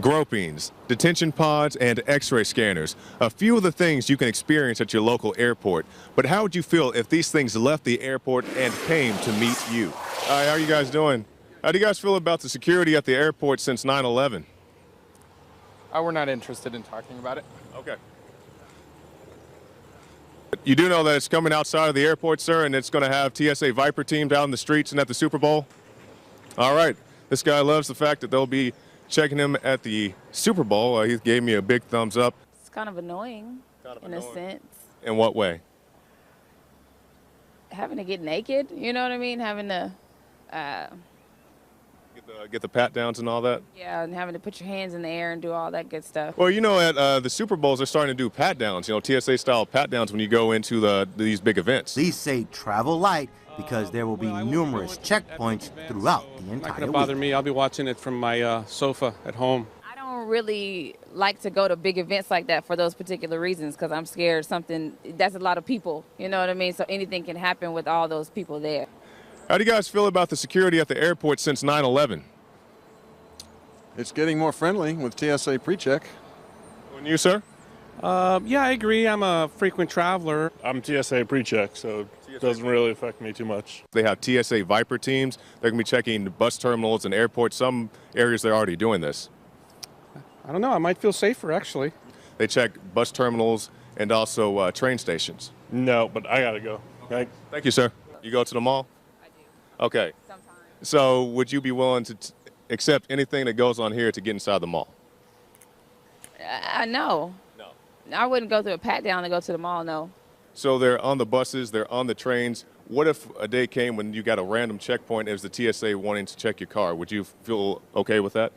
gropings, detention pods, and x-ray scanners. A few of the things you can experience at your local airport. But how would you feel if these things left the airport and came to meet you? Hi, how are you guys doing? How do you guys feel about the security at the airport since 9/11? We're not interested in talking about it. Okay. You do know that it's coming outside of the airport, sir, and it's going to have TSA Viper teams out in the streets and at the Super Bowl? All right. This guy loves the fact that they'll be checking him at the Super Bowl. He gave me a big thumbs up. It's kind of annoying, in a sense. In what way? Having to get naked, you know what I mean? Having to... Get the pat downs and all that? Yeah, and having to put your hands in the air and do all that good stuff. Well, you know, at the Super Bowls, they're starting to do pat downs, you know, TSA-style pat downs when you go into these big events. These say travel light because there will be numerous checkpoints throughout the entire Not going to bother me. I'll be watching it from my sofa at home. I don't really like to go to big events like that for those particular reasons because I'm scared that's a lot of people, you know what I mean? So anything can happen with all those people there. How do you guys feel about the security at the airport since 9/11? It's getting more friendly with TSA pre-check. And you, sir? Yeah, I agree. I'm a frequent traveler. I'm TSA pre-check, so it doesn't really affect me too much. They have TSA Viper teams. They're going to be checking bus terminals and airports. Some areas they're already doing this. I don't know. I might feel safer, actually. They check bus terminals and also train stations. No, but I got to go. Okay. Thank you, sir. You go to the mall? I do. Okay. Sometimes. So would you be willing to accept anything that goes on here to get inside the mall? No. No. I wouldn't go through a pat down to go to the mall, no. So they're on the buses, they're on the trains. What if a day came when you got a random checkpoint as the TSA wanting to check your car? Would you feel okay with that?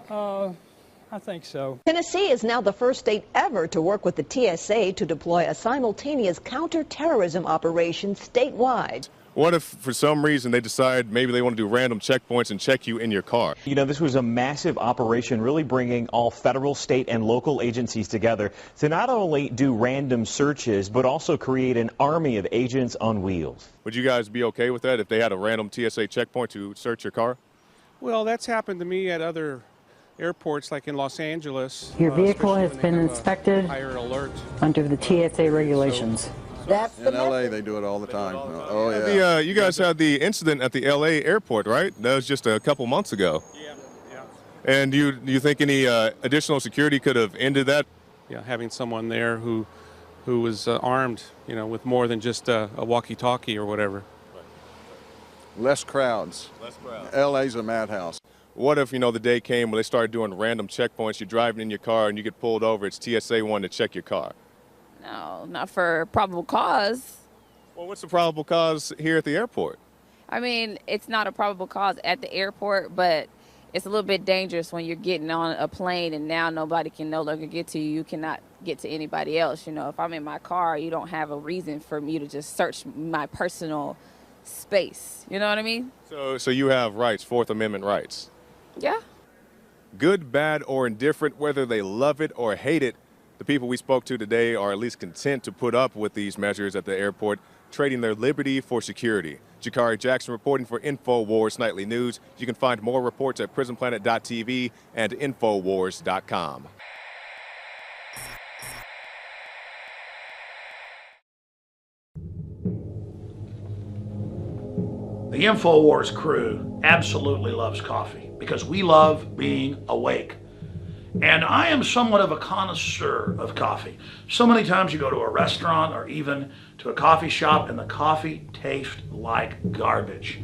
I think so. Tennessee is now the first state ever to work with the TSA to deploy a simultaneous counterterrorism operation statewide. What if, for some reason, they decide maybe they want to do random checkpoints and check you in your car? You know, this was a massive operation really bringing all federal, state, and local agencies together to not only do random searches, but also create an army of agents on wheels. Would you guys be okay with that if they had a random TSA checkpoint to search your car? Well, that's happened to me at other airports, like in Los Angeles. Your vehicle has been inspected higher alert under the TSA regulations. That's In LA, they do it all the time. Oh, yeah. You guys had the incident at the LA airport, right? That was just a couple months ago. Yeah. And do you think any additional security could have ended that? Yeah, having someone there who was armed, you know, with more than just a walkie-talkie or whatever. Less crowds. LA's a madhouse. What if, you know, the day came when they started doing random checkpoints, you're driving in your car and you get pulled over, it's TSA wanting to check your car? No, not for probable cause. Well, what's the probable cause here at the airport? I mean, it's not a probable cause at the airport, but it's a little bit dangerous when you're getting on a plane and now nobody can no longer get to you. You cannot get to anybody else. You know, if I'm in my car, you don't have a reason for me to just search my personal space. You know what I mean? So you have rights, Fourth Amendment rights. Yeah. Good, bad, or indifferent, whether they love it or hate it, the people we spoke to today are at least content to put up with these measures at the airport, trading their liberty for security. Jakari Jackson reporting for InfoWars Nightly News. You can find more reports at prisonplanet.tv and Infowars.com. The InfoWars crew absolutely loves coffee because we love being awake. And I am somewhat of a connoisseur of coffee. So many times you go to a restaurant or even to a coffee shop and the coffee tastes like garbage.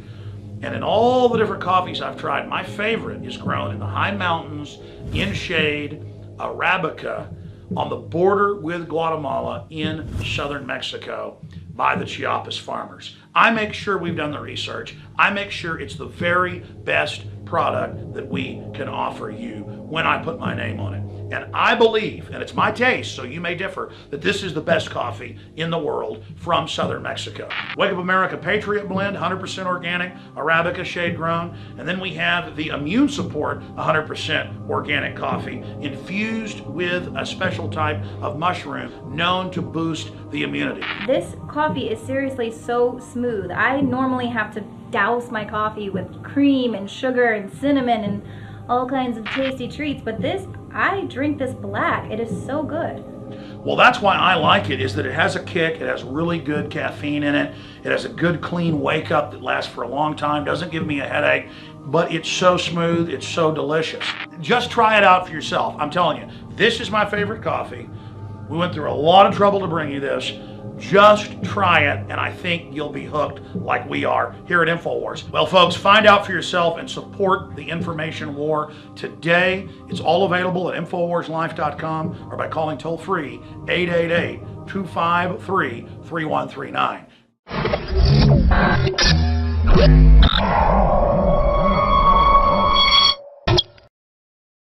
And in all the different coffees I've tried, my favorite is grown in the high mountains, in shade, Arabica, on the border with Guatemala in southern Mexico by the Chiapas farmers. I make sure we've done the research. I make sure it's the very best product that we can offer you when I put my name on it. And I believe, and it's my taste, so you may differ, that this is the best coffee in the world from southern Mexico. Wake Up America Patriot Blend, 100% organic, Arabica shade grown, and then we have the Immune Support 100% organic coffee infused with a special type of mushroom known to boost the immunity. This coffee is seriously so smooth. I normally have to douse my coffee with cream and sugar and cinnamon and all kinds of tasty treats, but this, I drink this black. It is so good. Well, that's why I like it, is that it has a kick, it has really good caffeine in it, it has a good clean wake up that lasts for a long time, doesn't give me a headache, but it's so smooth, it's so delicious. Just try it out for yourself. I'm telling you, this is my favorite coffee. We went through a lot of trouble to bring you this. Just try it, and I think you'll be hooked like we are here at InfoWars. Well, folks, find out for yourself and support the information war today. It's all available at InfoWarsLife.com or by calling toll-free 888-253-3139.